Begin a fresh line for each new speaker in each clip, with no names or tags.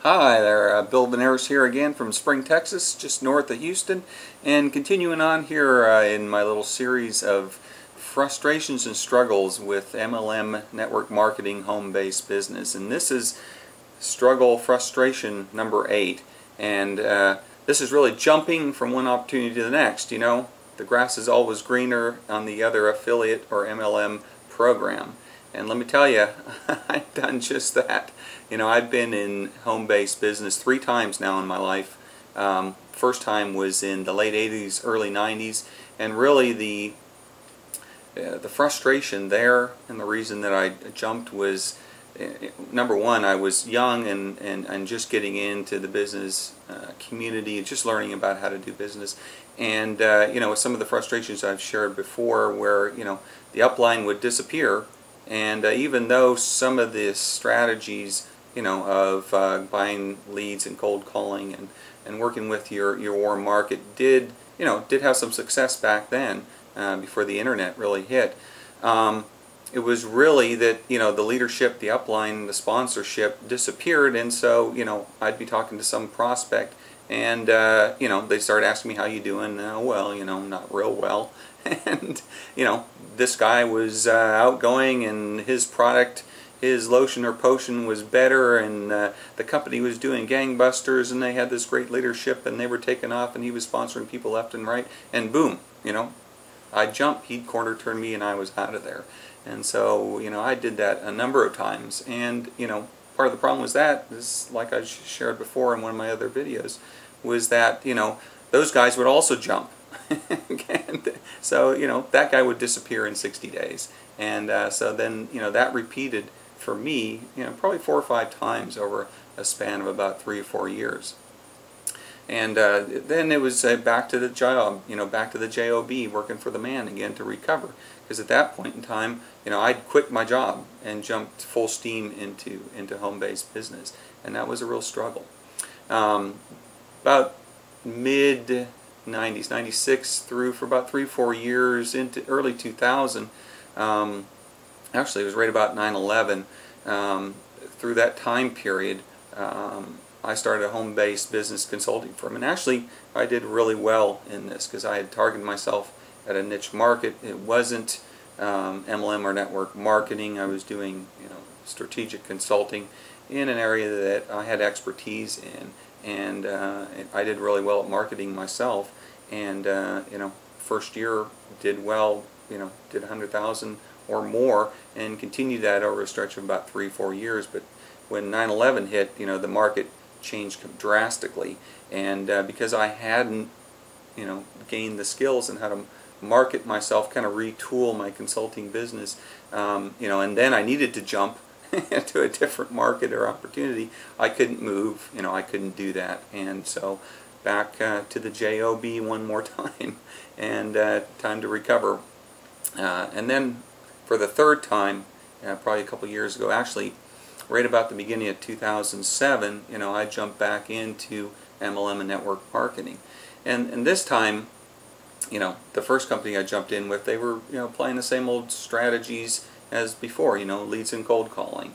Hi there, Bill Vannerus here again from Spring, Texas, just north of Houston, and continuing on here in my little series of frustrations and struggles with MLM network marketing home-based business. And this is struggle frustration number 8, and this is really jumping from one opportunity to the next. You know, the grass is always greener on the other affiliate or MLM program. And let me tell you, I've done just that. You know, I've been in home-based business 3 times now in my life. First time was in the late 80s, early 90s, and really the frustration there and the reason that I jumped was, number one, I was young and just getting into the business community, just learning about how to do business. And you know, with some of the frustrations I've shared before, where you know the upline would disappear. And even though some of the strategies, you know, of buying leads and cold calling and working with your warm market did have some success back then, before the internet really hit, it was really that, you know, the leadership, the upline, the sponsorship disappeared. And so, you know, I'd be talking to some prospect, and you know, they started asking me, how you doing? Well, you know, not real well. And you know, this guy was outgoing, and his product, his lotion or potion, was better, and the company was doing gangbusters, and they had this great leadership, and they were taking off, and he was sponsoring people left and right, and boom, you know, I'd jump, he'd corner turn me, and I was out of there. And so, you know, I did that a number of times. And you know, part of the problem was that is, like I shared before in one of my other videos, was that, you know, those guys would also jump. And so, you know, that guy would disappear in 60 days. And so then, you know, that repeated for me, you know, probably 4 or 5 times over a span of about 3 or 4 years. And then it was back to the job, you know, back to the job, working for the man again to recover. Because at that point in time, you know, I'd quit my job and jumped full steam into home-based business. And that was a real struggle. About mid 90s, 96 through for about 3 or 4 years into early 2000. Actually, it was right about 9/11. Through that time period, I started a home-based business consulting firm, and actually, I did really well in this because I had targeted myself at a niche market. It wasn't MLM or network marketing. I was doing, you know, strategic consulting in an area that I had expertise in. And I did really well at marketing myself, and you know, first year did well, you know, did 100,000 or more, and continued that over a stretch of about 3 or 4 years. But when 9/11 hit, you know, the market changed drastically, and because I hadn't, you know, gained the skills and how to market myself, kind of retool my consulting business, you know, and then I needed to jump to a different market or opportunity. I couldn't move, you know, I couldn't do that. And so back to the job one more time, and time to recover. And then for the 3rd time, probably a couple years ago, actually right about the beginning of 2007, you know, I jumped back into MLM and network marketing. And this time, you know, the first company I jumped in with, they were, you know, playing the same old strategies as before, you know, leads and cold calling,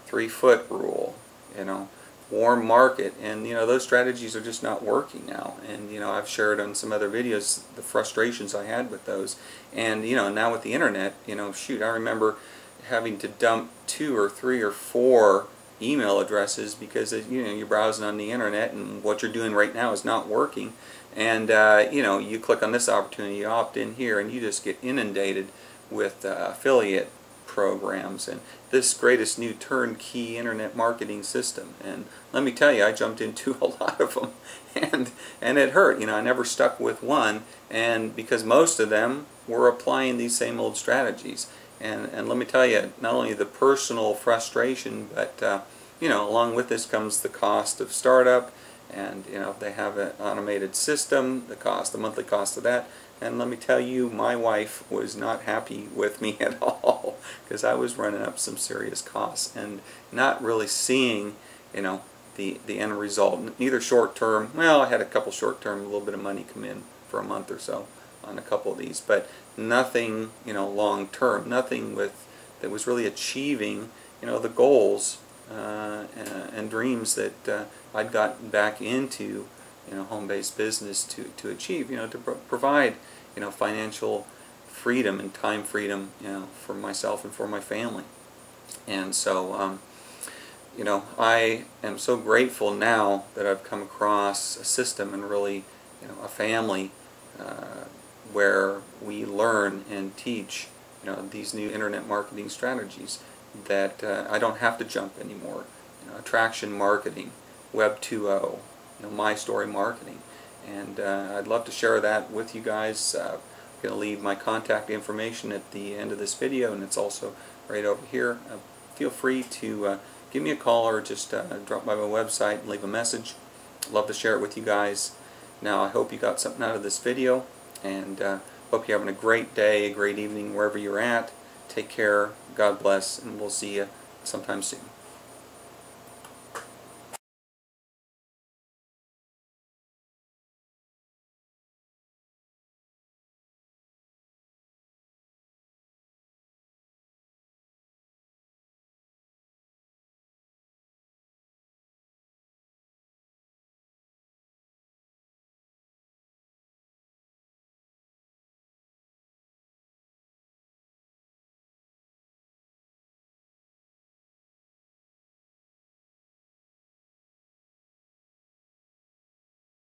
3-foot rule, you know, warm market, and you know, those strategies are just not working now. And you know, I've shared on some other videos the frustrations I had with those. And you know, now with the internet, you know, shoot, I remember having to dump 2 or 3 or 4 email addresses because you know, you're browsing on the internet and what you're doing right now is not working. And you know, you click on this opportunity, you opt in here, and you just get inundated with affiliate programs and this greatest new turnkey internet marketing system. And let me tell you, I jumped into a lot of them, and it hurt. You know, I never stuck with one, and because most of them were applying these same old strategies. And let me tell you, not only the personal frustration, but you know, along with this comes the cost of startup. And you know, if they have an automated system, the monthly cost of that. And let me tell you, my wife was not happy with me at all, because I was running up some serious costs and not really seeing, you know, the end result. Neither short term. Well, I had a couple short term, a little bit of money come in for a month or so on a couple of these, but nothing, you know, long term. Nothing that was really achieving, you know, the goals and dreams that I'd gotten back into, home-based business to achieve, to provide, financial freedom and time freedom, for myself and for my family. And so, I am so grateful now that I've come across a system and really, a family where we learn and teach, these new internet marketing strategies that I don't have to jump anymore. Attraction marketing, Web 2.0, my story marketing, and I'd love to share that with you guys. I'm going to leave my contact information at the end of this video, and it's also right over here. Feel free to give me a call or just drop by my website and leave a message. I'd love to share it with you guys. Now, I hope you got something out of this video, and hope you're having a great day, a great evening wherever you're at. Take care, God bless, and we'll see you sometime soon.